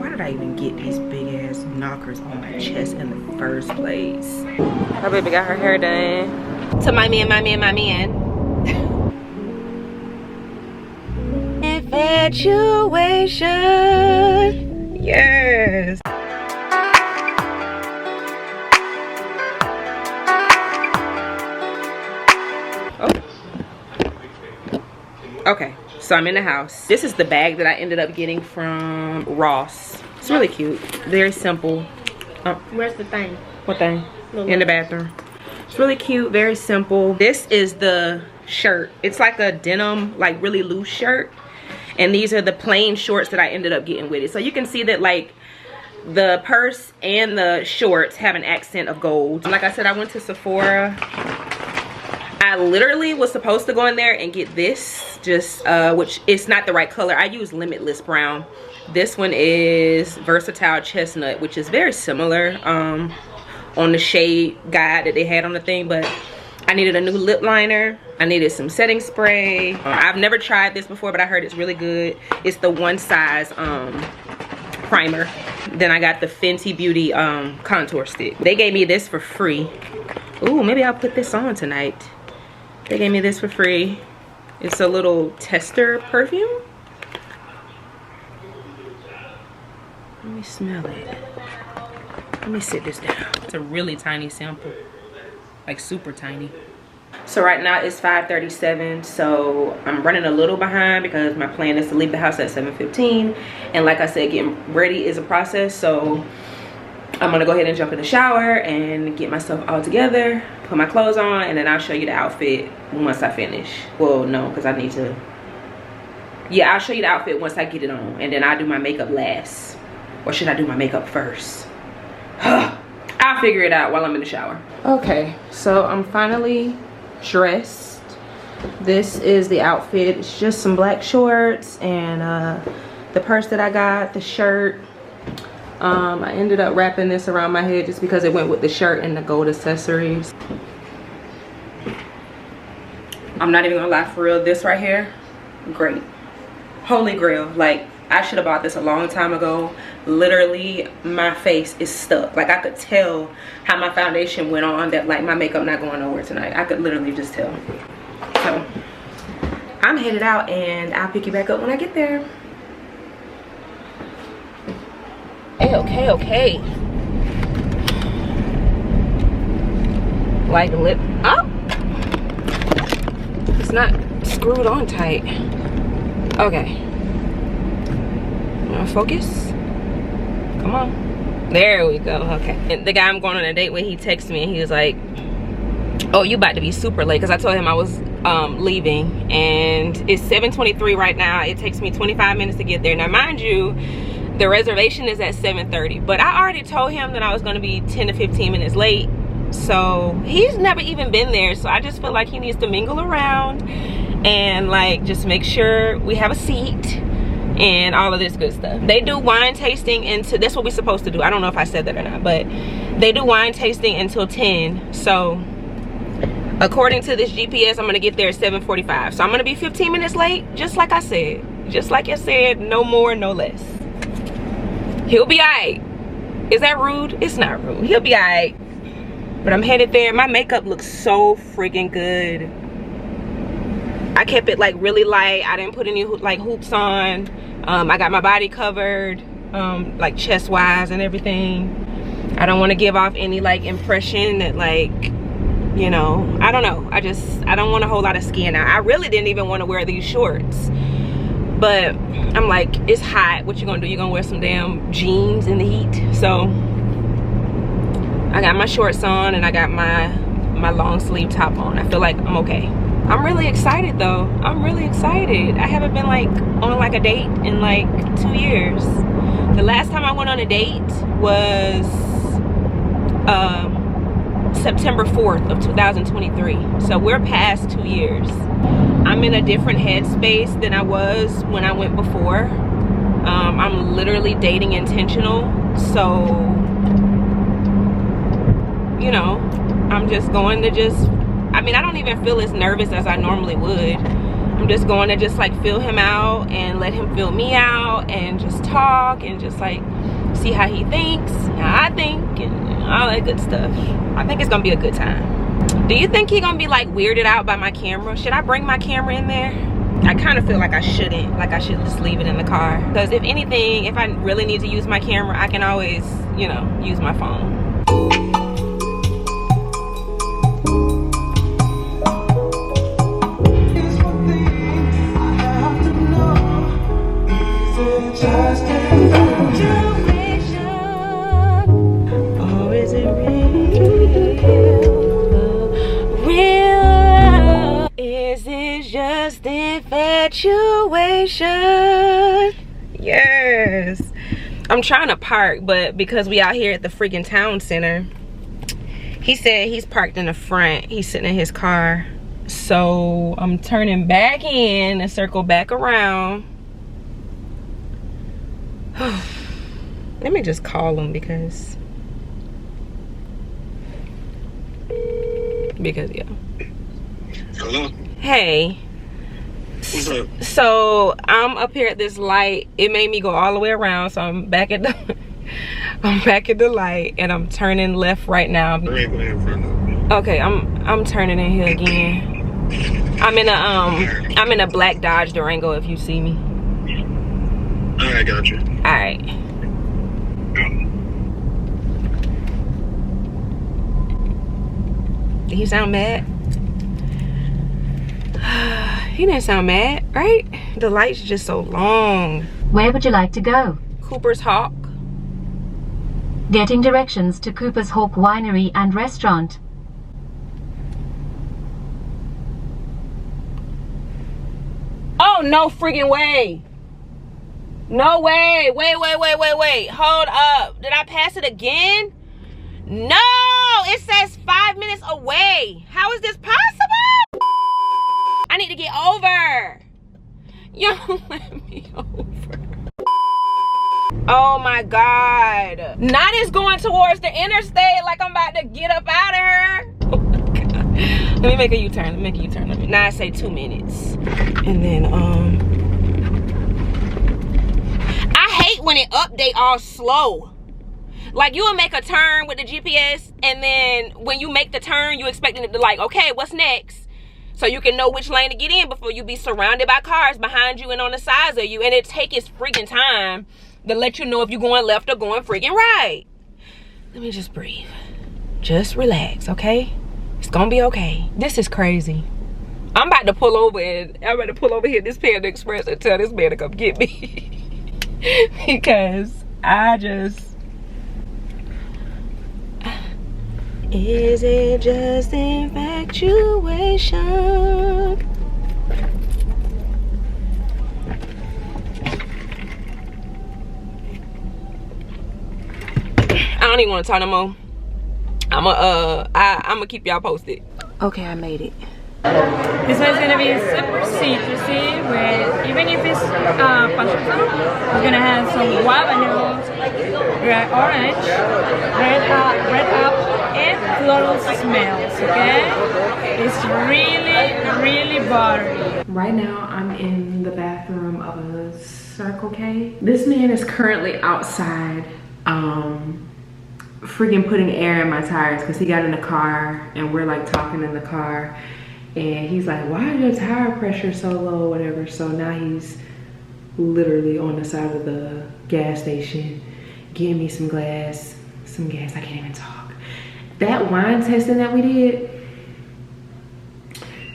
Why did I even get these big ass knockers on my chest in the first place? My baby got her hair done. To my man. Infatuation. Yes. Okay, so I'm in the house. This is the bag that I ended up getting from Ross. It's really cute, very simple. Where's the thing? What thing? In the bathroom. It's really cute, very simple. This is the shirt. It's like a denim, like really loose shirt. And these are the plain shorts that I ended up getting with it. So you can see that like the purse and the shorts have an accent of gold. Like I said, I went to Sephora. I literally was supposed to go in there and get this, just which is not the right color. I use Limitless Brown. This one is Versatile Chestnut, which is very similar on the shade guide that they had on the thing, but I needed a new lip liner. I needed some setting spray. I've never tried this before, but I heard it's really good. It's the one size primer. Then I got the Fenty Beauty contour stick. They gave me this for free. Ooh, maybe I'll put this on tonight. They gave me this for free. It's a little tester perfume. Let me smell it. Let me sit this down. It's a really tiny sample. Like super tiny. So right now it's 5:37, so I'm running a little behind because my plan is to leave the house at 7:15. And like I said, getting ready is a process, so I'm gonna go ahead and jump in the shower and get myself all together, put my clothes on, and then I'll show you the outfit once I finish. Well, no, because I need to. Yeah, I'll show you the outfit once I get it on, and then I'll do my makeup last. Or should I do my makeup first? I'll figure it out while I'm in the shower. Okay, so I'm finally dressed. This is the outfit. It's just some black shorts and the purse that I got, the shirt. I ended up wrapping this around my head just because it went with the shirt and the gold accessories. I'm not even gonna lie, for real, this right here, great. Holy grail. Like, I should have bought this a long time ago. Literally, my face is stuck. Like, I could tell how my foundation went on that, like, my makeup not going nowhere tonight. I could literally just tell. So, I'm headed out and I'll pick you back up when I get there. Okay. Like lip up. It's not screwed on tight. Okay. Focus. Come on. There we go. Okay. And the guy I'm going on a date with, he texted me and he was like, "Oh, you about to be super late," because I told him I was leaving, and it's 7:23 right now. It takes me 25 minutes to get there. Now, mind you, the reservation is at 7:30, but I already told him that I was going to be 10 to 15 minutes late. So he's never even been there, so I just feel like he needs to mingle around and like just make sure we have a seat and all of this good stuff. They do wine tasting into, that's what we're supposed to do. I don't know if I said that or not, but they do wine tasting until 10. So according to this GPS, I'm gonna get there at 7:45. So I'm gonna be 15 minutes late, just like I said. Just like I said, no more, no less. He'll be alright. Is that rude? It's not rude. He'll be alright. But I'm headed there. My makeup looks so freaking good. I kept it like really light. I didn't put any like hoops on. I got my body covered, like chest wise and everything. I don't want to give off any like impression that like, you know, I don't know. I don't want a whole lot of skin out. I really didn't even want to wear these shorts. But I'm like, it's hot. What you gonna do? You gonna wear some damn jeans in the heat? So I got my shorts on and I got my long sleeve top on. I feel like I'm okay. I'm really excited though. I'm really excited. I haven't been like on like a date in like 2 years. The last time I went on a date was September 4th of 2023. So we're past 2 years. I'm in a different headspace than I was when I went before. I'm literally dating intentional. So, you know, I'm just going to just, I mean, I don't even feel as nervous as I normally would. I'm just going to just like feel him out and let him feel me out and just talk and just like see how he thinks, how I think, and all that good stuff. I think it's gonna be a good time. Do you think he gonna be like weirded out by my camera? Should I bring my camera in there? I kind of feel like I shouldn't. Like I should just leave it in the car. Because if anything, if I really need to use my camera, I can always, you know, use my phone. Just infatuation. Yes. I'm trying to park, but because we out here at the freaking town center, he said he's parked in the front. He's sitting in his car. So I'm turning back in and circle back around. Let me just call him because yeah. Hello? Hey. What's up? So I'm up here at this light. It made me go all the way around, so I'm back at the light and I'm turning left right now. Right in front of me. Okay, I'm turning in here again. I'm in a black Dodge Durango if you see me. Alright, got you. Alright. Did he sound mad? He didn't sound mad, right? The light's just so long. Where would you like to go? Cooper's Hawk. Getting directions to Cooper's Hawk Winery and Restaurant. Oh, no friggin' way. No way. Wait. Hold up. Did I pass it again? No, it says 5 minutes away. How is this possible? I need to get over. You don't let me over. Oh my God. Not is going towards the interstate like I'm about to get up out of her. Oh my God. Let me make a U-turn. Now I say 2 minutes. And then, I hate when it update all slow. Like you will make a turn with the GPS and then when you make the turn, you expecting it to like, okay, what's next? So you can know which lane to get in before you be surrounded by cars behind you and on the sides of you. And it take its freaking time to let you know if you're going left or going freaking right. Let me just breathe. Just relax, okay? It's gonna be okay. This is crazy. I'm about to pull over here at this Panda Express and tell this man to come get me. Because I just... Is it just infatuation? I don't even want to talk no more. I'ma keep y'all posted. Okay, I made it. This one's gonna be super citrusy with, even if it's passion, we're gonna have some guava notes, red orange, red apple, and floral smells, okay? It's really buttery. Right now, I'm in the bathroom of a Circle K. This man is currently outside, freaking putting air in my tires because he got in the car and we're like talking in the car. And he's like, why is your tire pressure so low, whatever. So now he's literally on the side of the gas station getting me some gas. I can't even talk. That wine testing that we did,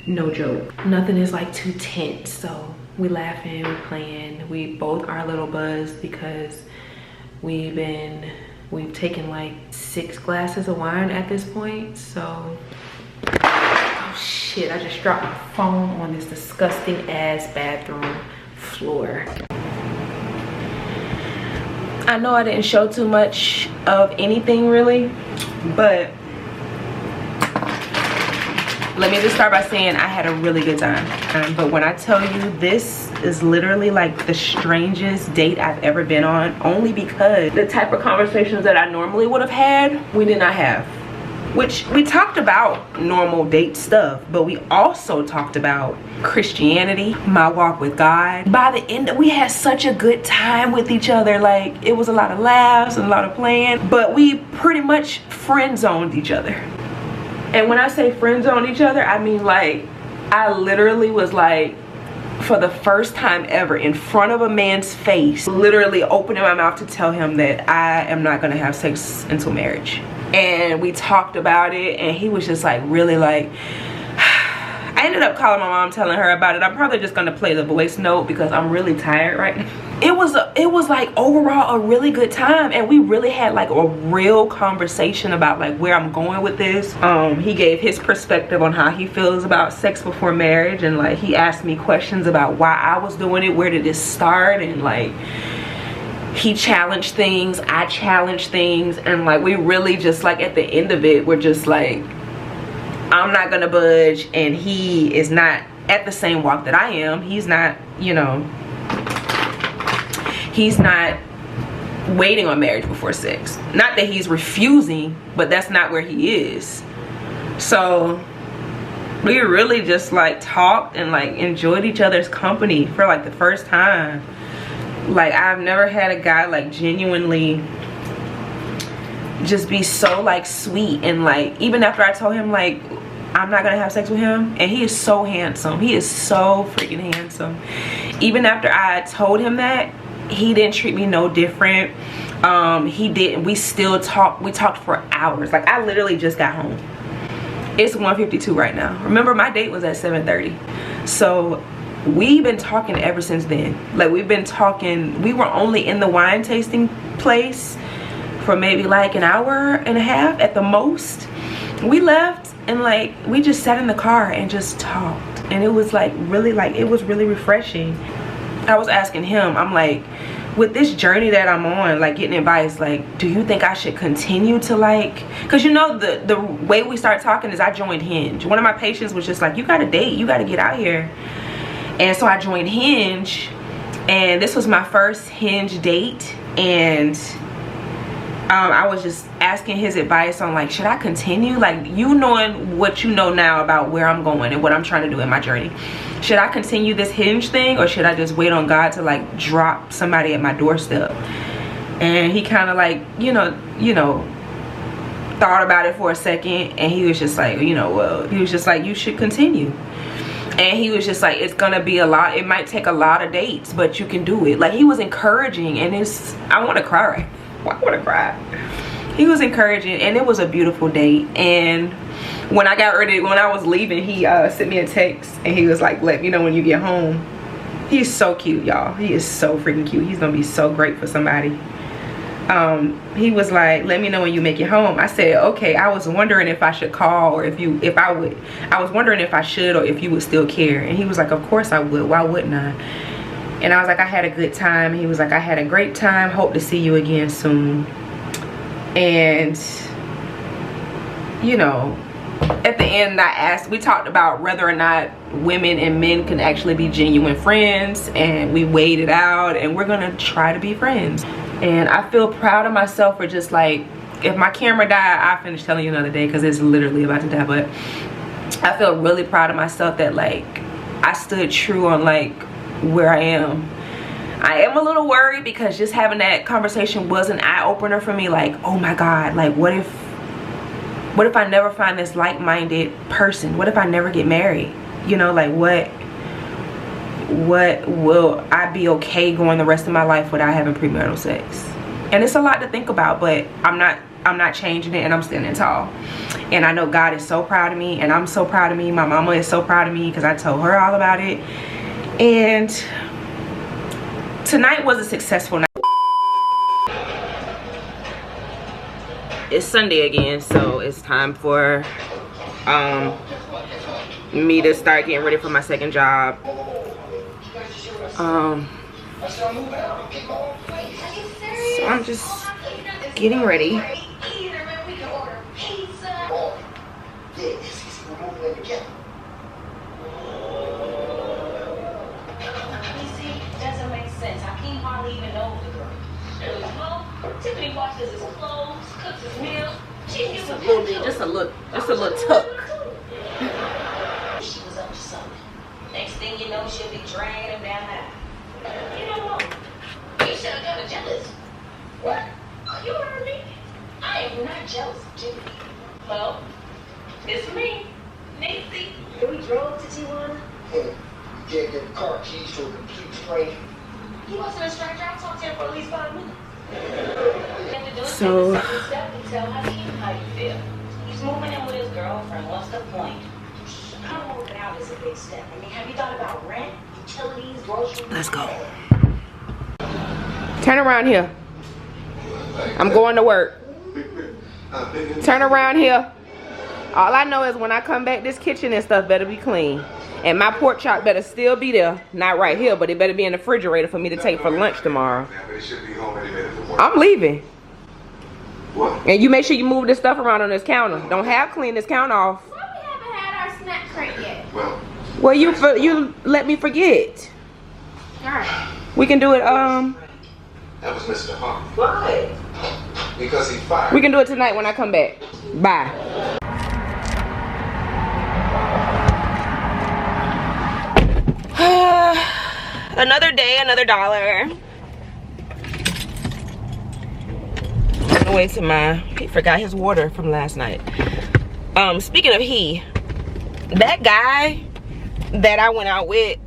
no joke. Nothing is like too tense. So we laughing, we playing. We both are a little buzzed because we've taken like 6 glasses of wine at this point. So shit, I just dropped my phone on this disgusting ass bathroom floor. I know I didn't show too much of anything really, but let me just start by saying I had a really good time. But when I tell you, this is literally like the strangest date I've ever been on, only because the type of conversations that I normally would have had, we did not have. which we talked about normal date stuff, but we also talked about Christianity, my walk with God. By the end, we had such a good time with each other. Like, it was a lot of laughs and a lot of playing, but we pretty much friend zoned each other. And when I say friend zoned each other, I mean, like, I literally was like, for the first time ever, in front of a man's face, literally opening my mouth to tell him that I am not gonna have sex until marriage. And we talked about it, and he was just like, really like, I ended up calling my mom, telling her about it. I'm probably just gonna play the voice note because I'm really tired right now. It was like overall a really good time, and we really had like a real conversation about like where I'm going with this. He gave his perspective on how he feels about sex before marriage, and like he asked me questions about why I was doing it, where did it start, and like he challenged things, I challenged things, and like we really just like at the end of it, we're just like, I'm not gonna budge, and he is not at the same walk that I am. He's not, you know, he's not waiting on marriage before sex. Not that he's refusing, but that's not where he is. So we really just like talked and like enjoyed each other's company for like the first time. Like, I've never had a guy like genuinely just be so like sweet, and like even after I told him like I'm not gonna have sex with him, and he is so handsome, he is so freaking handsome, even after I told him that, he didn't treat me no different. He didn't. We still talked. We talked for hours. Like, I literally just got home. It's 1:52 right now. Remember, my date was at 7:30. So we've been talking ever since then. Like, we've been talking. We were only in the wine tasting place for maybe like an hour and a half at the most. We left, and like we just sat in the car and just talked, and it was like really, like, it was really refreshing. I was asking him, I'm like, with this journey that I'm on, like getting advice, like, do you think I should continue to like, because you know the way we started talking is I joined Hinge. One of my patients was just like, you gotta date, you gotta get out here. And so I joined Hinge, and this was my first Hinge date, and I was just asking his advice on like, should I continue? Like, you knowing what you know now about where I'm going and what I'm trying to do in my journey, should I continue this Hinge thing, or should I just wait on God to like drop somebody at my doorstep? And he kind of like, you know, thought about it for a second, and he was just like, you know, well, he was just like, you should continue. And he was just like, it's gonna be a lot, it might take a lot of dates, but you can do it. Like, he was encouraging, and it's, I want to cry right now. I want to cry. He was encouraging, and it was a beautiful date. And when I got ready, when I was leaving, he sent me a text, and he was like, let me know when you get home. He's so cute, y'all. He is so freaking cute. He's gonna be so great for somebody. He was like, let me know when you make it home. I said, okay. I was wondering if I should call, or I was wondering if I should, or if you would still care. And he was like, of course I would. Why wouldn't I? And I was like, I had a good time. He was like, I had a great time. Hope to see you again soon. And, you know, at the end, we talked about whether or not women and men can actually be genuine friends. And we weighed it out, and we're going to try to be friends. And I feel proud of myself for just like, if my camera died, I'll finish telling you another day because it's literally about to die. But I feel really proud of myself that like, I stood true on like, where I am. I am a little worried because just having that conversation was an eye-opener for me. Like, oh my God, like what if I never find this like-minded person? What if I never get married? You know, like what will I be okay going the rest of my life without having premarital sex? And it's a lot to think about, but I'm not changing it, and I'm standing tall. And I know God is so proud of me, and I'm so proud of me. My mama is so proud of me because I told her all about it. And tonight was a successful night. It's Sunday again, so it's time for me to start getting ready for my second job. So I'm just getting ready. Tiffany washes his clothes, cooks his meals. Just a little bit, just a little tuck. She was up to something. Next thing you know, she'll be dragging him down that. You know what? You should have got jealous. What? Oh, you heard me? I am not jealous of Jimmy. Well, it's me, Nancy. We drove to Tijuana. Hey, you gave your car keys to a complete stranger. He wasn't a stranger. I talked to him for at least 5 minutes. So Tell how you feel. He's moving in with his girlfriend. What's the point? I don't know if out is a big step. I mean, have you thought about rent, utilities, groceries? let's go. Turn around here. I'm going to work. Turn around here. All I know is when I come back, this kitchen and stuff better be clean. And my pork chop better still be there. Not right here, but it better be in the refrigerator for me to take for lunch tomorrow. I'm leaving. What? And you make sure you move this stuff around on this counter. Don't have clean this counter off. Well, we haven't had our snack crate yet. Well, you let me forget. Alright. We can do it, That was Mr. Hart. Why? Because he fired. we can do it tonight when I come back. Bye. Another day, another dollar. On the way to he forgot his water from last night. Speaking of that guy that I went out with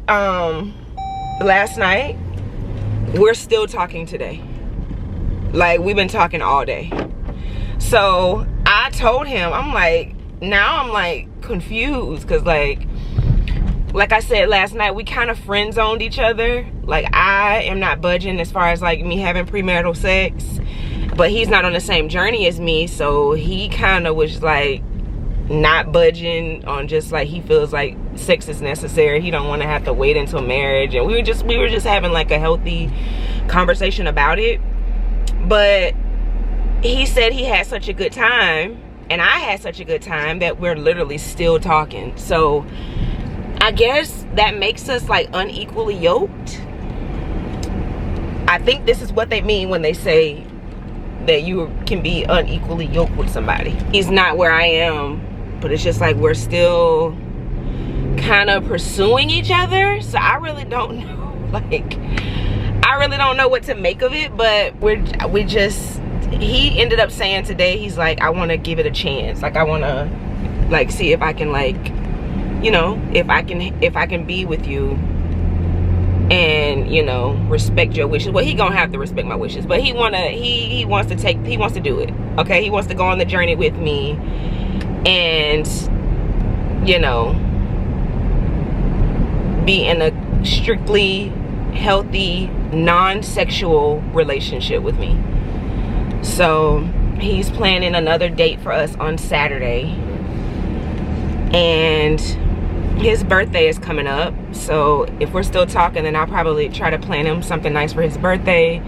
last night, we're still talking today. Like, we've been talking all day. So I told him, I'm like confused, because like I said last night, we kind of friend zoned each other. Like, I am not budging as far as like me having premarital sex, but he's not on the same journey as me, so he kind of was like not budging on, just like he feels like sex is necessary. He don't want to have to wait until marriage, and we were just having like a healthy conversation about it. But he said he had such a good time, and I had such a good time, that we're literally still talking. So I guess that makes us like unequally yoked. I think this is what they mean when they say that you can be unequally yoked with somebody. He's not where I am, but it's just like we're still kind of pursuing each other. So I really don't know, I really don't know what to make of it. But he ended up saying today, he's like, I want to give it a chance. Like, I want to like see if I can, like, you know, if I can be with you and, you know, respect your wishes. Well, he gonna have to respect my wishes, but he wants to do it. Okay, he wants to go on the journey with me, and, you know, be in a strictly healthy, non-sexual relationship with me. So he's planning another date for us on Saturday, and his birthday is coming up. So if we're still talking, then I'll probably try to plan him something nice for his birthday.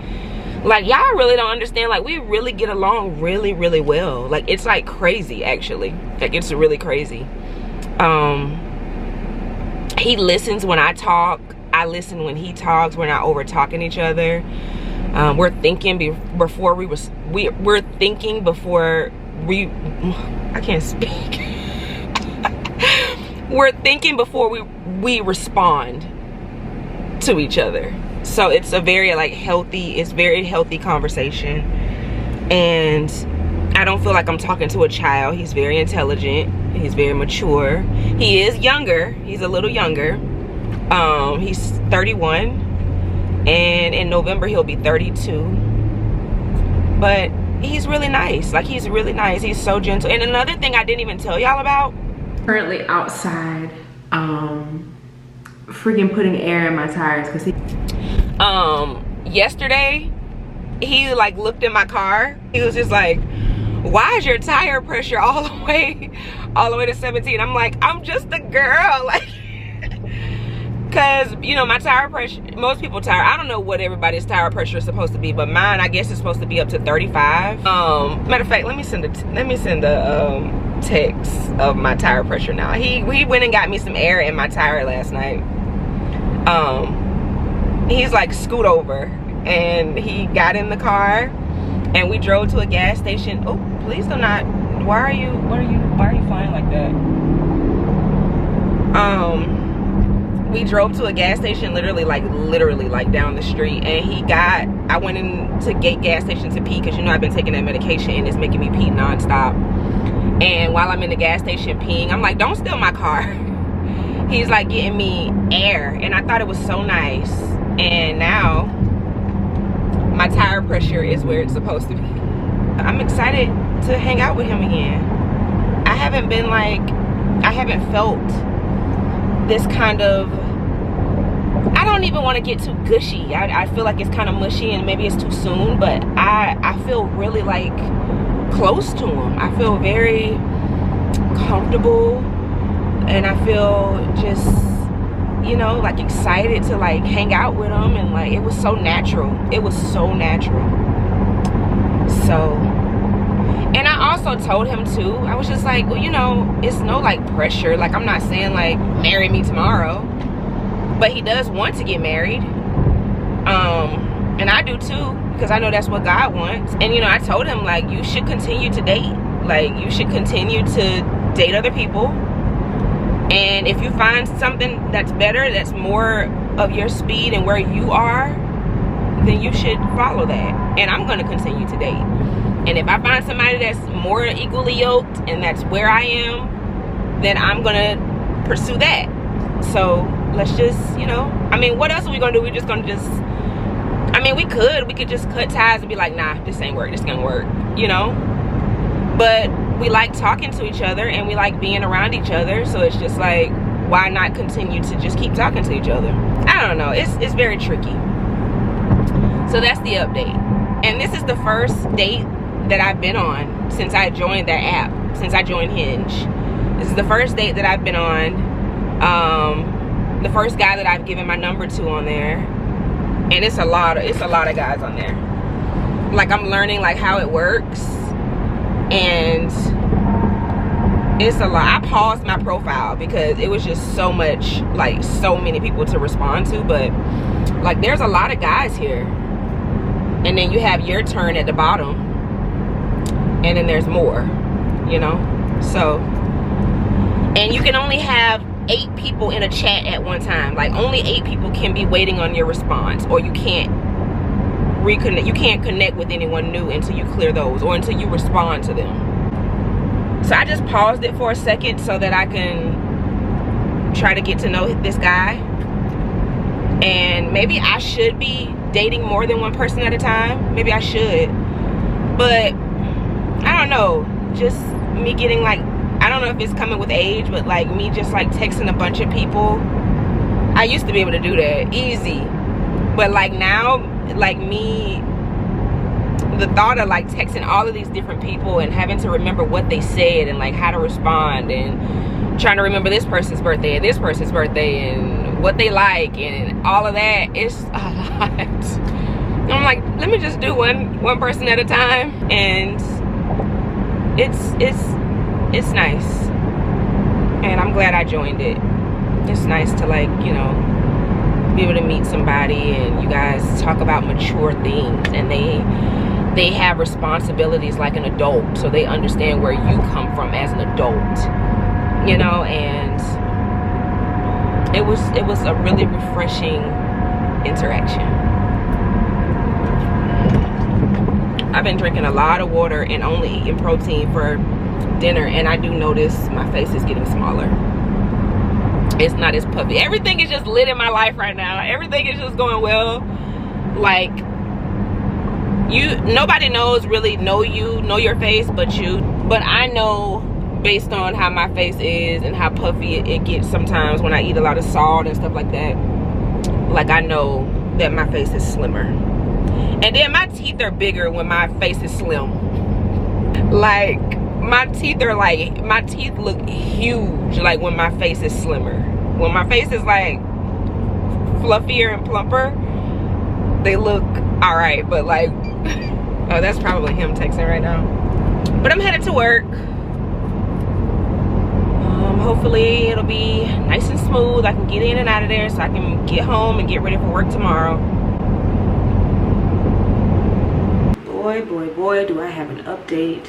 Like, y'all really don't understand, like, we really get along really, really well. Like, it's like crazy, actually. Like, it's really crazy. He listens when I talk. I listen when he talks. We're not over talking each other. We're thinking before I can't speak. We're thinking before we respond to each other. So it's a very very healthy conversation, and I don't feel like I'm talking to a child. He's very intelligent, he's very mature. He is younger, he's a little younger. He's 31, and in November he'll be 32. But he's really nice. Like, he's really nice. He's so gentle. And another thing I didn't even tell y'all about, currently outside freaking putting air in my tires, because yesterday he like looked in my car. He was just like, why is your tire pressure all the way to 17? I'm like, I'm just a girl, like, because, you know, my tire pressure, most people tire, I don't know what everybody's tire pressure is supposed to be, but mine, I guess, is supposed to be up to 35. Matter of fact, let me send a text of my tire pressure now. He went and got me some air in my tire last night. He's like, scoot over, and he got in the car, And we drove to a gas station. Oh, please do not. Why are you flying like that? We drove to a gas station literally like down the street, and I went into gas station to pee, because you know I've been taking that medication and it's making me pee nonstop. And while I'm in the gas station peeing, I'm like, don't steal my car. He's like getting me air, and I thought it was so nice. And now my tire pressure is where it's supposed to be. I'm excited to hang out with him again. I haven't felt this kind of, I don't even want to get too gushy. I feel like it's kind of mushy and maybe it's too soon, but I feel really like close to him. I feel very comfortable, and I feel just, you know, like excited to like hang out with him, and like it was so natural. It was so natural. So, and I also told him too, I was just like, well, you know, it's no like pressure. Like, I'm not saying like marry me tomorrow, but he does want to get married. And I do too, because I know that's what God wants. And you know, I told him like, you should continue to date. Like, you should continue to date other people. And if you find something that's better, that's more of your speed and where you are, then you should follow that. And I'm gonna continue to date. And if I find somebody that's more equally yoked and that's where I am, then I'm gonna pursue that. So let's just, you know, I mean, what else are we gonna do? We're just gonna just, I mean, we could just cut ties and be like, nah, this ain't work, this gonna work, you know? But we like talking to each other, and we like being around each other, so it's just like, why not continue to just keep talking to each other? I don't know, it's very tricky. So that's the update. And this is the first date that I've been on since I joined that app, since I joined Hinge. This is the first date that I've been on. The first guy that I've given my number to on there. And it's a lot of guys on there. Like, I'm learning like how it works, and it's a lot. I paused my profile because it was just so much, like so many people to respond to, but like there's a lot of guys here. And then you have your turn at the bottom, and then there's more, you know? So, and you can only have 8 people in a chat at one time. Like, only 8 people can be waiting on your response, or you can't reconnect. You can't connect with anyone new until you clear those, or until you respond to them. So I just paused it for a second so that I can try to get to know this guy. And maybe I should be dating more than one person at a time. Maybe I should. But I don't know. Just me getting like, I don't know if it's coming with age, but like me just like texting a bunch of people. I used to be able to do that easy. But like now, like me, the thought of like texting all of these different people and having to remember what they said and like how to respond, and trying to remember this person's birthday and this person's birthday and what they like and all of that, it's a lot. I'm like, let me just do one person at a time, and it's nice. And I'm glad I joined it. It's nice to like, you know, be able to meet somebody and you guys talk about mature things, and they have responsibilities like an adult, so they understand where you come from as an adult, you know. And it was a really refreshing interaction. I've been drinking a lot of water and only eating protein for dinner, and I do notice my face is getting smaller. It's not as puffy. Everything is just lit in my life right now. Everything is just going well. Like, nobody knows really know your face but you. But I know based on how my face is and how puffy it gets sometimes when I eat a lot of salt and stuff like that. Like, I know that my face is slimmer. And then my teeth are bigger when my face is slim. Like, my teeth look huge like when my face is slimmer. When my face is like fluffier and plumper, they look all right. But like, oh, that's probably him texting right now. But I'm headed to work. Hopefully it'll be nice and smooth. I can get in and out of there so I can get home and get ready for work tomorrow. Boy, boy, do I have an update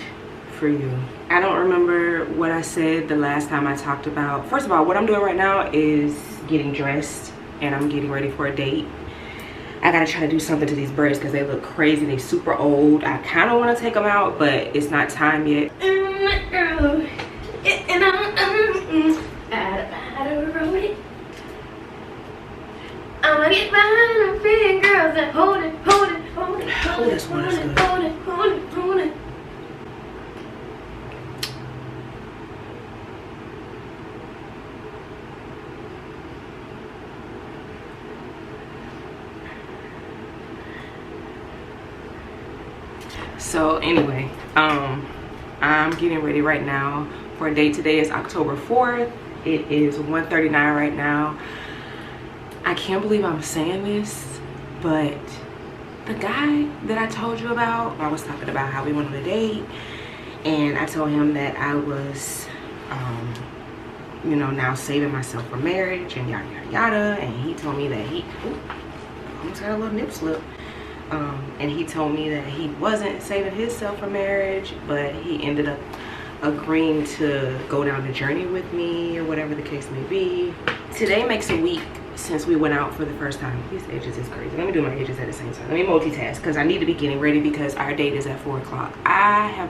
for you. I don't remember what I said the last time I talked about. First of all, what I'm doing right now is getting dressed and I'm getting ready for a date. I gotta try to do something to these braids because they look crazy. They super old. I kind of want to take them out, but it's not time yet. I'ma get behind them big girls and hold it, hold it, hold it, hold it, this one is good. hold it, hold it, hold it. So anyway, I'm getting ready right now for a date. Today is October 4th. It is 1:39 right now. I can't believe I'm saying this, but the guy that I told you about, I was talking about how we went on a date, and I told him that I was, you know, now saving myself for marriage and yada yada yada, and he told me that he, almost got a little nip slip. And he told me that he wasn't saving himself for marriage, but he ended up agreeing to go down the journey with me or whatever the case may be. Today makes a week since we went out for the first time. These edges is crazy. Let me do my edges at the same time. Let me multitask because I need to be getting ready because our date is at 4 o'clock. I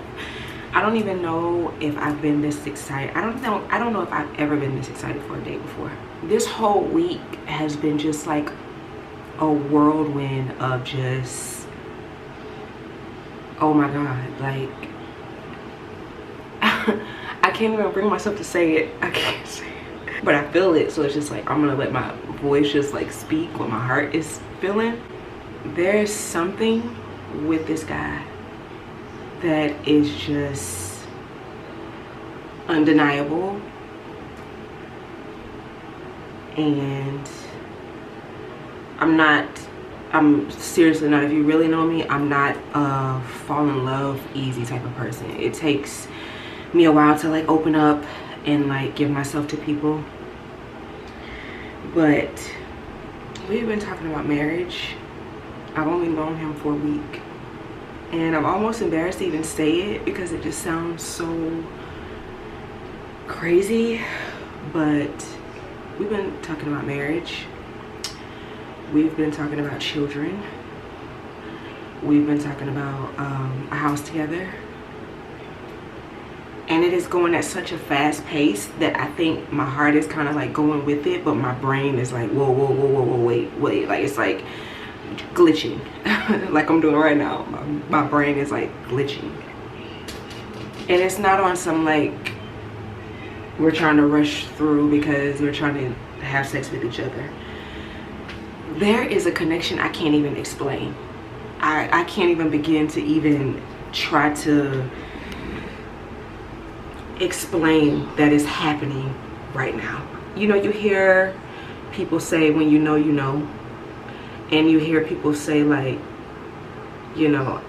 don't even know if I've been this excited. I don't know if I've ever been this excited for a date before. This whole week has been just like a whirlwind of just, oh my god, like I can't even bring myself to say it. I can't say it, but I feel it, so it's just like I'm gonna let my voice just like speak what my heart is feeling. There's something with this guy that is just undeniable, and I'm seriously not, if you really know me, I'm not a fall in love easy type of person. It takes me a while to like open up and like give myself to people. But we've been talking about marriage. I've only known him for a week. And I'm almost embarrassed to even say it because it just sounds so crazy. But we've been talking about marriage. We've been talking about children. We've been talking about a house together. And it is going at such a fast pace that I think my heart is kind of like going with it, but my brain is like, whoa, whoa, whoa, whoa, whoa, wait. Like it's like glitching, like I'm doing right now. My brain is like glitching. And it's not on some like, we're trying to rush through because we're trying to have sex with each other. There is a connection I can't even explain. I can't even begin to even try to explain that is happening right now. You know, you hear people say when you know, you know. And you hear people say like, you know,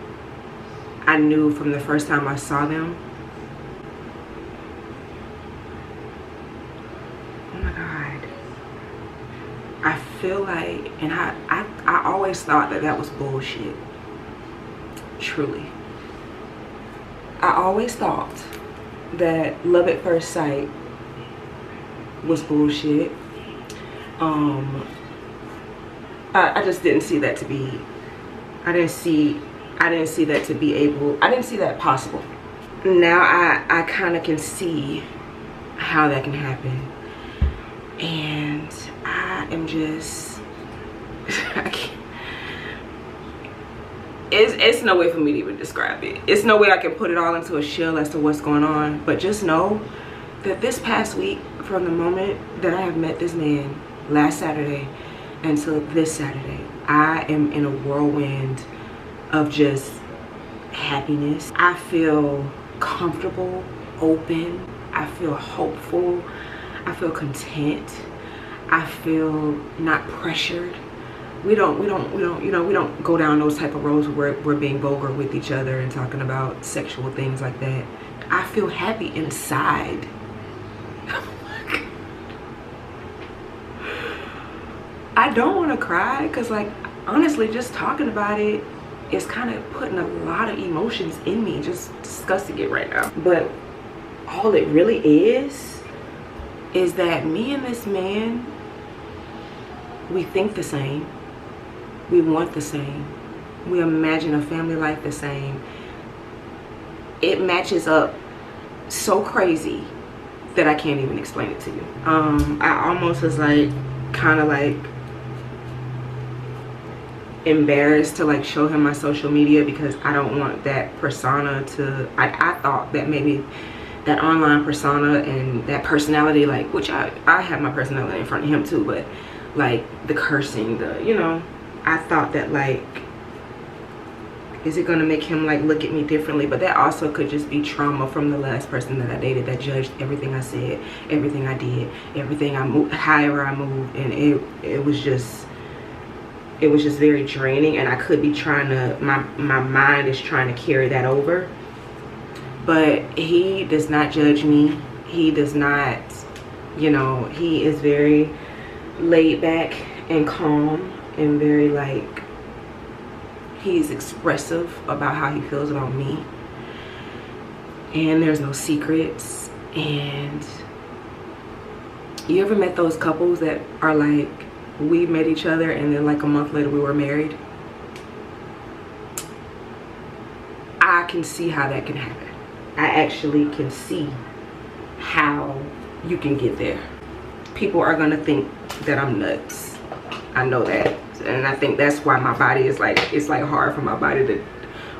I knew from the first time I saw them. Oh my God. I feel like, and I always thought that that was bullshit. Truly. I always thought that love at first sight was bullshit. I just didn't see that to be, I didn't see that to be able, I didn't see that possible. Now I kind of can see how that can happen. And I am just, I can't, it's no way for me to even describe it. It's no way I can put it all into a shell as to what's going on. But just know that this past week, from the moment that I have met this man last Saturday until this Saturday, I am in a whirlwind of just happiness. I feel comfortable, open. I feel hopeful. I feel content. I feel not pressured. We don't go down those type of roads where we're being vulgar with each other and talking about sexual things like that. I feel happy inside. I don't want to cry because, like, honestly, just talking about it it's kind of putting a lot of emotions in me, just discussing it right now. But all it really is that me and this man, we think the same, we want the same, we imagine a family life the same. It matches up so crazy that I can't even explain it to you. I almost was like kind of like embarrassed to like show him my social media, because I don't want that persona to, I thought that maybe that online persona and that personality, like, which I have my personality in front of him too, but like the cursing, the, you know, I thought that like, is it gonna make him like look at me differently? But that also could just be trauma from the last person that I dated, that judged everything I said, everything I did, everything I moved, however I moved, and it was just very draining. And I could be trying to, my mind is trying to carry that over. But he does not judge me. He does not, you know, he is very laid back and calm and very like, he's expressive about how he feels about me. And there's no secrets. And you ever met those couples that are like, we met each other and then like a month later we were married? I can see how that can happen. I actually can see how you can get there. People are gonna think that I'm nuts. I know that. And I think that's why my body is like, it's like hard for my body to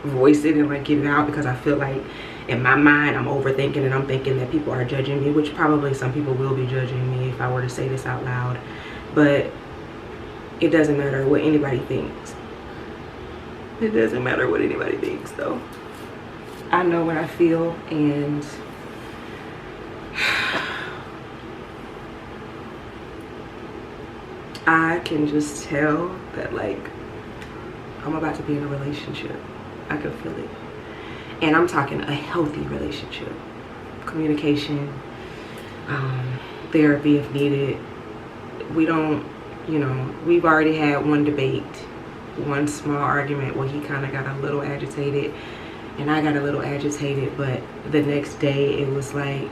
voice it and like get it out, because I feel like in my mind I'm overthinking and I'm thinking that people are judging me, which probably some people will be judging me if I were to say this out loud. But it doesn't matter what anybody thinks. It doesn't matter what anybody thinks though. I know what I feel, and I can just tell that like I'm about to be in a relationship. I can feel it. And I'm talking a healthy relationship. Communication, therapy if needed. We don't, you know, we've already had one debate, one small argument where he kind of got a little agitated and I got a little agitated, but the next day it was like,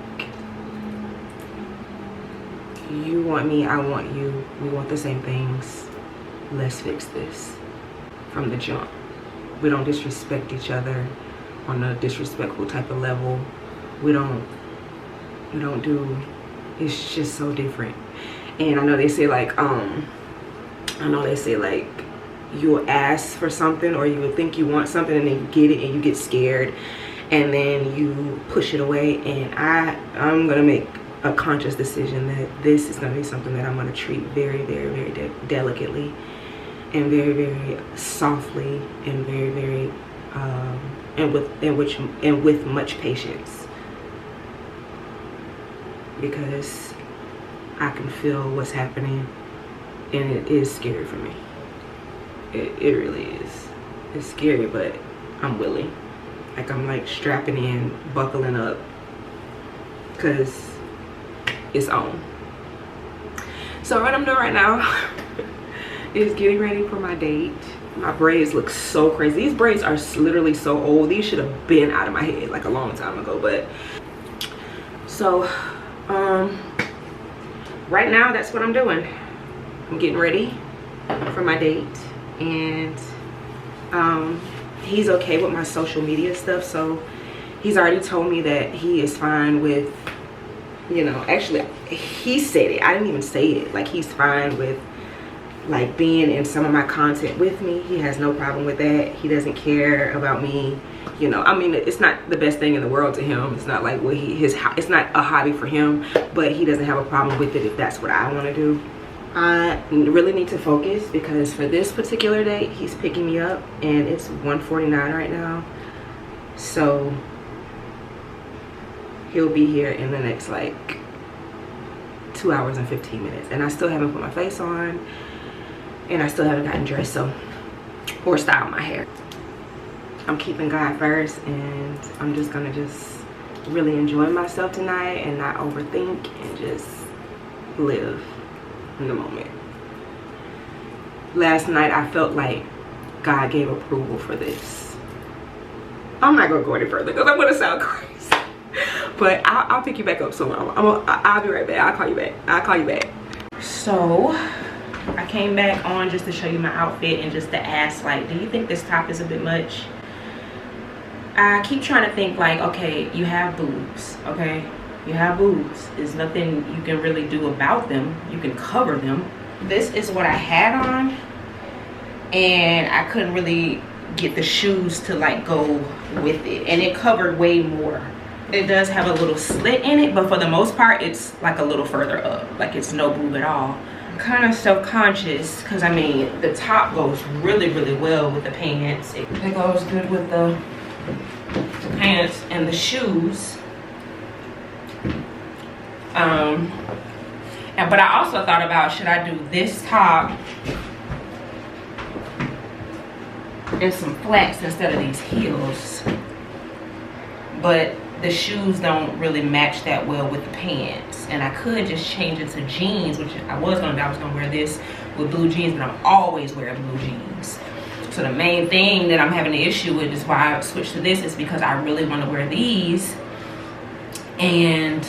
you want me, I want you, we want the same things, let's fix this from the jump. We don't disrespect each other on a disrespectful type of level. We don't do, it's just so different. And I know they say like, you'll ask for something or you would think you want something and then you get it and you get scared and then you push it away. And I'm gonna make a conscious decision that this is gonna be something that I'm gonna treat very, very, very delicately and very, very softly and very, very and with much patience, because I can feel what's happening and it is scary for me. It really is. It's scary, but I'm willing. Like I'm like strapping in, buckling up, because it's on. So what I'm doing right now is getting ready for my date. My braids look so crazy. These braids are literally so old. These should have been out of my head like a long time ago. But so right now that's what I'm doing. I'm getting ready for my date, and he's okay with my social media stuff. So he's already told me that he is fine with, you know, actually he said it, I didn't even say it, like he's fine with like being in some of my content with me. He has no problem with that. He doesn't care about me, you know. I mean, it's not the best thing in the world to him. It's not like what it's not a hobby for him, but he doesn't have a problem with it if that's what I want to do. I really need to focus, because for this particular date he's picking me up and it's 1:49 right now, so he'll be here in the next like 2 hours and 15 minutes, and I still haven't put my face on and I still haven't gotten dressed, so, or styled my hair. I'm keeping God first, and I'm just gonna really enjoy myself tonight and not overthink and just live in the moment. Last night I felt like God gave approval for this. I'm not gonna go any further because I'm gonna sound crazy. But I'll pick you back up soon. I'll be right back. I'll call you back. So I came back on just to show you my outfit and just to ask, like, do you think this top is a bit much? I keep trying to think, like, okay, you have boobs, okay? You have boobs. There's nothing you can really do about them. You can cover them. This is what I had on, and I couldn't really get the shoes to like go with it, and it covered way more. It does have a little slit in it, but for the most part it's like a little further up, like it's no boob at all. I'm kind of self-conscious because I mean the top goes really well with the pants. It goes good with the pants and the shoes. But I also thought about, should I do this top and some flats instead of these heels? But the shoes don't really match that well with the pants, and I could just change it to jeans, which I was gonna wear this with blue jeans, but I'm always wearing blue jeans. So the main thing that I'm having an issue with is why I switched to this is because I really want to wear these, and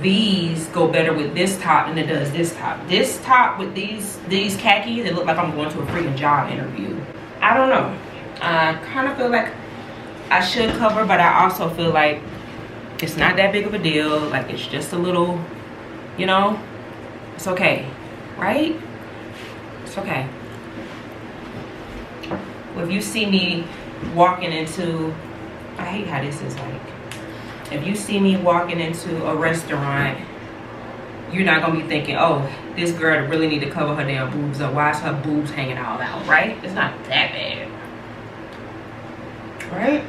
these go better with this top than it does this top. This top with these khakis, it look like I'm going to a freaking job interview. I don't know. I kind of feel like I should cover, but I also feel like it's not that big of a deal. Like it's just a little, you know, it's okay, right? It's okay. Well, if you see me walking into, I hate how this is like, if you see me walking into a restaurant, you're not gonna be thinking, oh, this girl really need to cover her damn boobs up. Why is her boobs hanging all out, right? It's not that bad, right?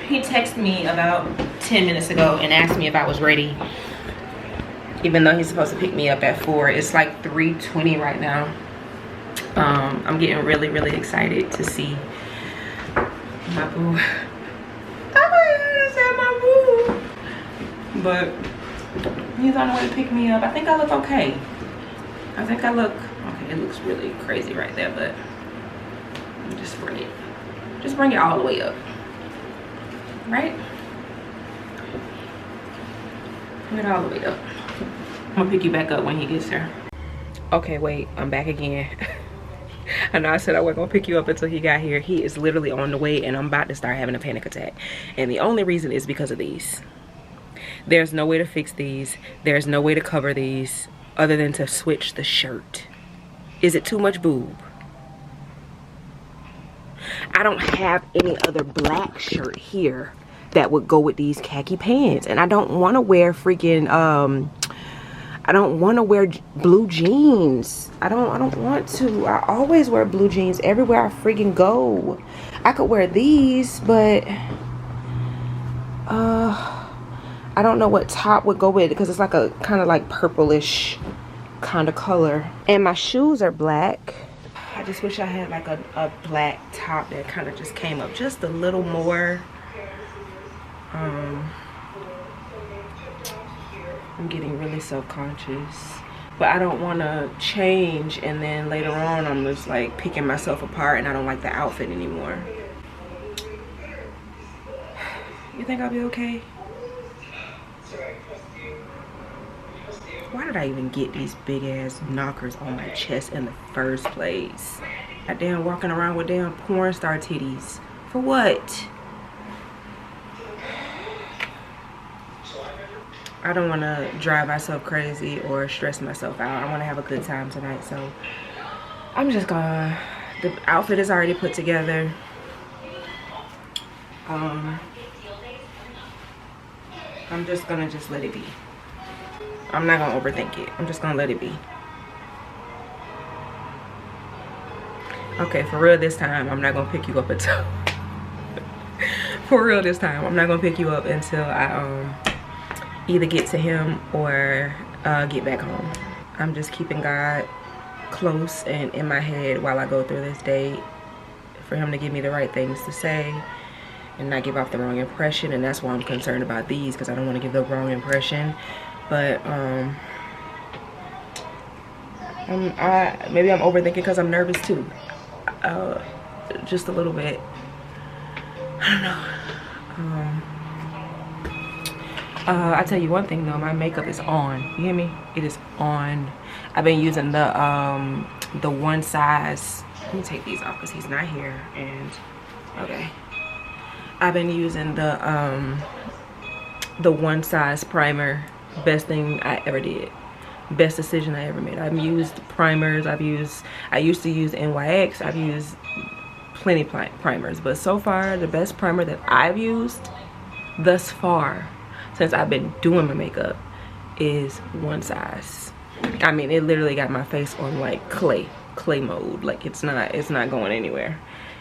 He texted me about 10 minutes ago and asked me if I was ready, even though he's supposed to pick me up at 4. It's like 3:20 right now. I'm getting really excited to see my boo. But he's on the way to pick me up. I think I look okay. I think I look okay. It looks really crazy right there, but just bring it all the way up, right? Bring it all the way up. I'm gonna pick you back up when he gets there. Okay, wait, I'm back again. I know I said I wasn't gonna pick you up until he got here. He is literally on the way, and I'm about to start having a panic attack, and the only reason is because of these. There's no way to fix these. There's no way to cover these other than to switch the shirt. Is it too much boob? I don't have any other black shirt here that would go with these khaki pants, and I don't want to wear freaking I don't want to wear blue jeans. I don't want to. I always wear blue jeans everywhere I freaking go. I could wear these, but I don't know what top would go with it because it's like a kind of like purplish kind of color. And my shoes are black. I just wish I had like a black top that kind of just came up just a little more. I'm getting really self-conscious. But I don't want to change and then later on I'm just like picking myself apart and I don't like the outfit anymore. You think I'll be okay? Why did I even get these big ass knockers on my chest in the first place? I damn walking around with damn porn star titties. For what? I don't want to drive myself crazy or stress myself out. I want to have a good time tonight, so I'm just gonna, the outfit is already put together. I'm just gonna let it be. I'm not gonna overthink it. I'm just gonna let it be. Okay, for real this time, I'm not gonna pick you up until for real this time, I'm not gonna pick you up until I either get to him or get back home. I'm just keeping God close and in my head while I go through this date for him to give me the right things to say and not give off the wrong impression, and that's why I'm concerned about these, because I don't want to give the wrong impression. But Maybe I'm overthinking because I'm nervous too. Just a little bit. I don't know. I tell you one thing though, my makeup is on. You hear me? It is on. I've been using the one size. Let me take these off because he's not here. And okay, I've been using the one size primer. Best thing I ever did. Best decision I ever made. I've used primers. I used to use NYX. I've used plenty primers, but so far the best primer that I've used thus far since I've been doing my makeup is one size. I mean, it literally got my face on like clay mode. Like it's not going anywhere.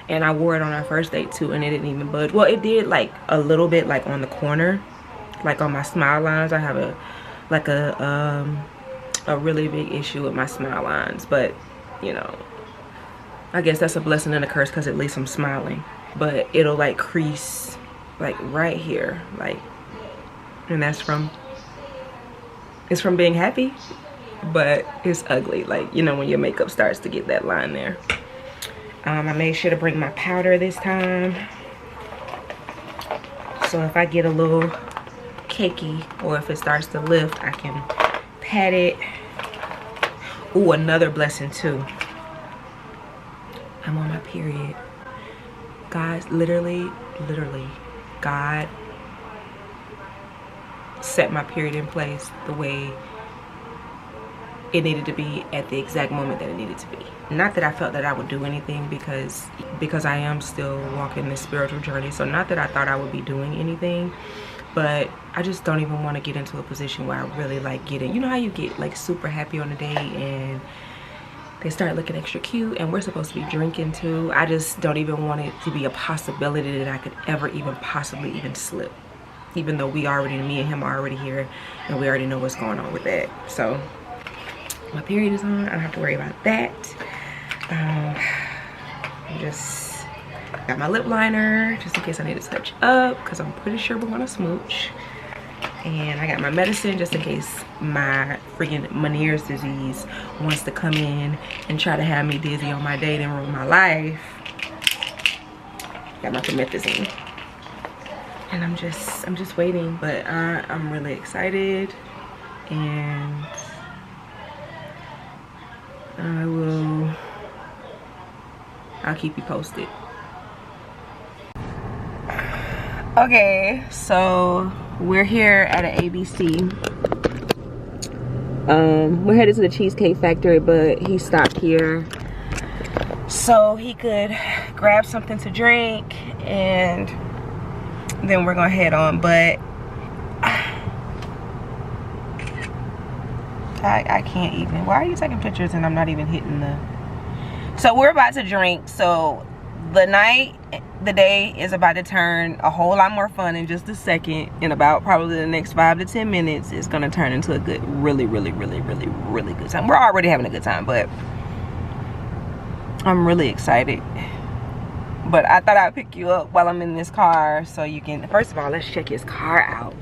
And I wore it on our first date too, and it didn't even budge. Well, it did like a little bit, like on the corner, like on my smile lines. I have a really big issue with my smile lines, but you know, I guess that's a blessing and a curse because at least I'm smiling. But it'll like crease like right here, like, and that's from being happy, but it's ugly, like, you know, when your makeup starts to get that line there. I made sure to bring my powder this time, so if I get a little cakey or if it starts to lift, I can pat it. Ooh, another blessing too, I'm on my period. God, literally, God set my period in place the way it needed to be at the exact moment that it needed to be. Not that I felt that I would do anything, because I am still walking this spiritual journey. So not that I thought I would be doing anything, but I just don't even want to get into a position where I really like getting, you know how you get like super happy on a date and they start looking extra cute and we're supposed to be drinking too. I just don't even want it to be a possibility that I could ever even possibly even slip, even though me and him are already here and we already know what's going on with that. So my period is on, I don't have to worry about that. I just got my lip liner just in case I need to touch up, because I'm pretty sure we're gonna smooch. And I got my medicine just in case my freaking Meniere's disease wants to come in and try to have me dizzy on my date and ruin my life. Got my promethazine. And I'm just waiting, but I'm really excited, and I'll keep you posted. Okay, so we're here at an ABC. We're headed to the Cheesecake Factory, but he stopped here so he could grab something to drink, and then we're gonna head on. But I can't even. Why are you taking pictures and I'm not even hitting the... So we're about to drink. So the day is about to turn a whole lot more fun in just a second. In about probably the next 5 to 10 minutes, it's gonna turn into a good, really good time. We're already having a good time, but I'm really excited. But I thought I'd pick you up while I'm in this car so you can... First of all, let's check his car out.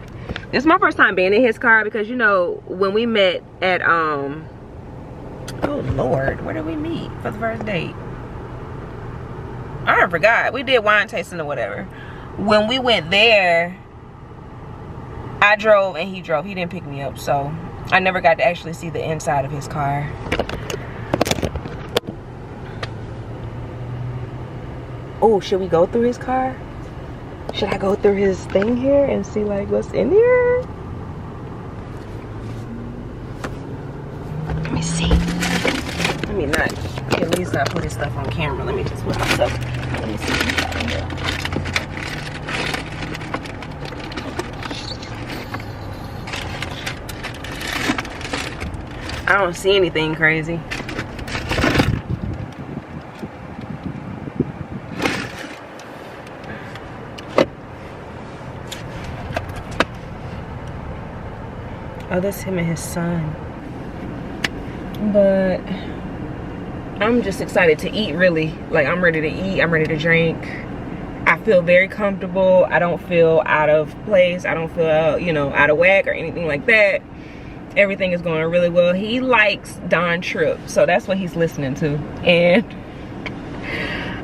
This is my first time being in his car because, you know, when we met at oh Lord, where did we meet for the first date? I forgot. We did wine tasting or whatever. When we went there, I drove and he drove. He didn't pick me up, so I never got to actually see the inside of his car. Oh, should we go through his car? Should I go through his thing here and see like what's in here? Let me see. Let me not, at least not put his stuff on camera. Let me just put my stuff. Let me see what's out here. I don't see anything crazy. Oh, that's him and his son. But I'm just excited to eat, really. Like, I'm ready to eat. I'm ready to drink. I feel very comfortable. I don't feel out of place. I don't feel, you know, out of whack or anything like that. everything is going really well. He likes Don Tripp, so that's what he's listening to. And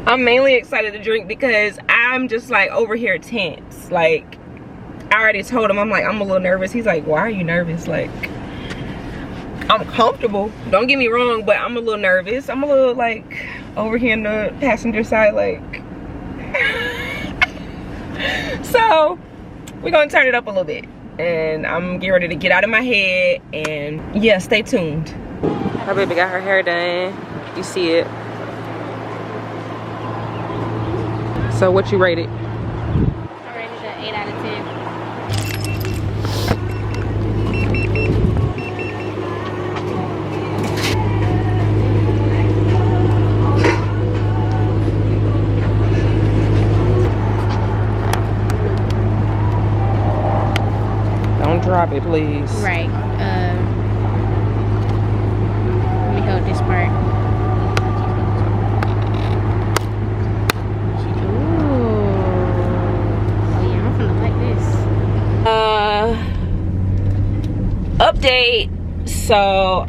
I'm mainly excited to drink because I'm just like over here tense. Like, I already told him, I'm like, I'm a little nervous. He's like, why are you nervous? Like, I'm comfortable, don't get me wrong, but I'm a little nervous. I'm a little like over here in the passenger side, like. So we're gonna turn it up a little bit, and I'm getting ready to get out of my head. And yeah, stay tuned. My baby got her hair done, you see it. So what you rate it? I rated it 8 out of 10. Don't drop it, please. Right. Let me hold this part. Update. So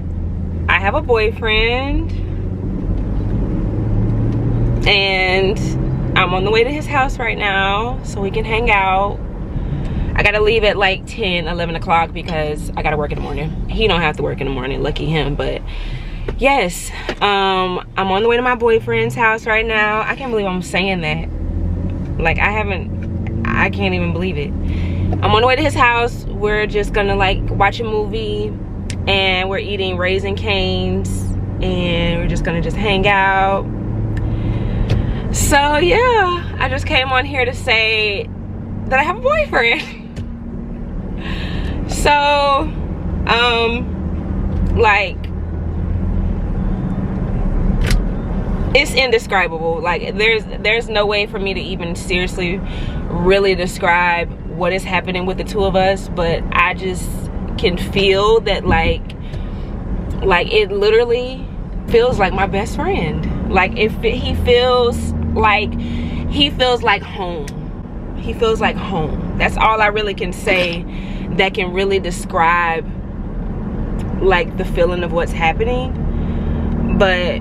I have a boyfriend, and I'm on the way to his house right now so we can hang out. I gotta leave at like 10-11 o'clock because I gotta work in the morning. He don't have to work in the morning, lucky him. But yes, I'm on the way to my boyfriend's house right now. I can't believe I'm saying that. Like, I can't even believe it. I'm on the way to his house. We're just gonna like watch a movie, and we're eating Raisin Canes, and we're just gonna hang out. So yeah, I just came on here to say that I have a boyfriend. So like, it's indescribable. Like, there's no way for me to even seriously really describe what is happening with the two of us, but I just can feel that like it literally feels like my best friend. Like, he feels like home. He feels like home. That's all I really can say that can really describe like the feeling of what's happening. But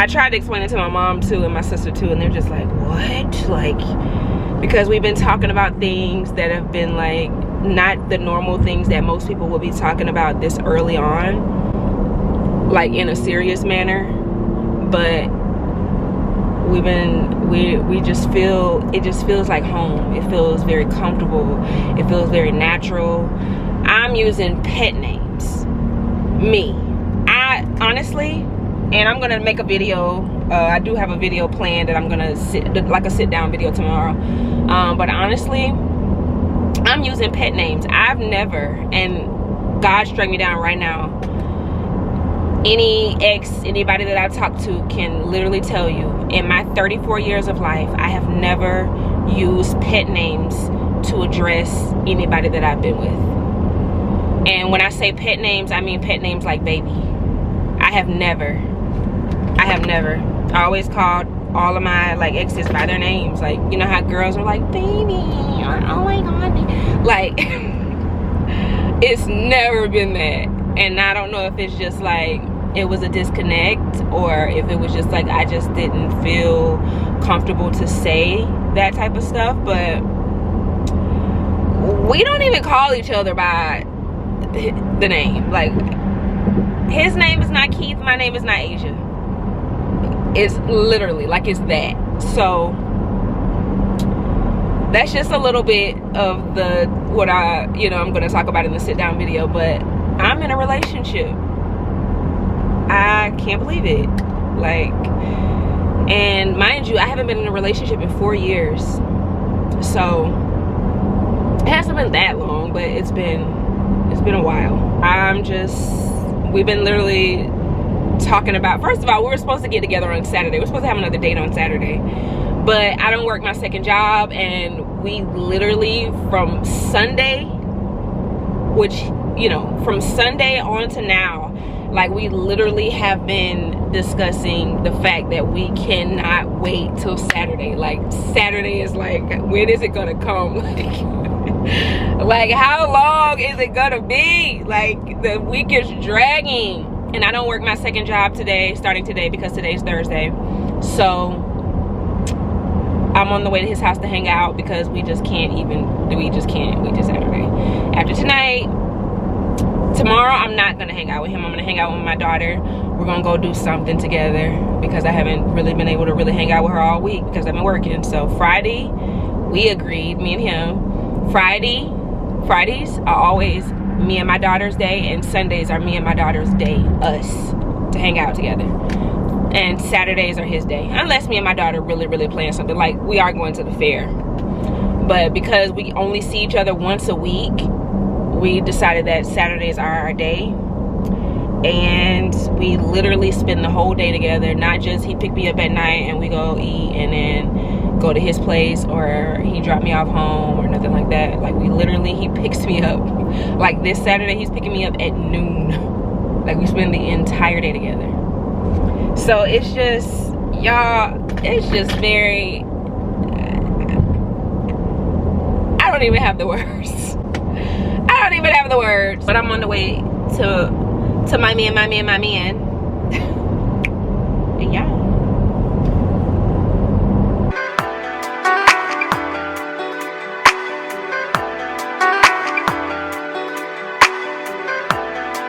I tried to explain it to my mom too and my sister too, and they're just like, what? Like, because we've been talking about things that have been like not the normal things that most people would be talking about this early on, like in a serious manner. But we just feel, it just feels like home. It feels very comfortable. It feels very natural. I'm using pet names. I honestly, and I'm gonna make a video. I do have a video planned that I'm gonna like a sit down video tomorrow. But honestly, I'm using pet names. I've never, and God strike me down right now, anybody that I've talked to can literally tell you, in my 34 years of life, I have never used pet names to address anybody that I've been with. And when I say pet names, I mean pet names like baby. I have never. I always called all of my like exes by their names. Like, you know how girls are like baby, or oh my god, like it's never been that. And I don't know if it's just like it was a disconnect, or if it was just like I just didn't feel comfortable to say that type of stuff. But we don't even call each other by the name. Like, his name is not Keith, my name is not Asia. It's literally like it's that. So that's just a little bit of what I'm gonna talk about in the sit down video. But I'm in a relationship. I can't believe it. Like, and mind you, I haven't been in a relationship in 4 years. So it hasn't been that long, but it's been a while. We've been literally talking about, first of all, we were supposed to get together on Saturday. We're supposed to have another date on Saturday, but I don't work my second job, and we literally from Sunday, from Sunday on to now, like, we literally have been discussing the fact that we cannot wait till Saturday. Like, Saturday is like, when is it gonna come? Like, Like, how long is it gonna be? Like, the week is dragging. And I don't work my second job today, starting today, because today's Thursday. So I'm on the way to his house to hang out because we just can't. We just Saturday. After tonight, tomorrow I'm not gonna hang out with him. I'm gonna hang out with my daughter. We're gonna go do something together because I haven't really been able to really hang out with her all week because I've been working. So Friday, we agreed, me and him, Fridays are always me and my daughter's day, and Sundays are me and my daughter's day, us, to hang out together. And Saturdays are his day, unless me and my daughter really plan something. Like, we are going to the fair, but because we only see each other once a week, we decided that Saturdays are our day. And we literally spend the whole day together. Not just he picked me up at night and we go eat and then go to his place, or he dropped me off home or nothing like that. Like, we literally, he picks me up. Like this Saturday, he's picking me up at noon. Like, we spend the entire day together. So it's just, y'all, it's just very, I don't even have the words. I don't even have the words. But I'm on the way to my man.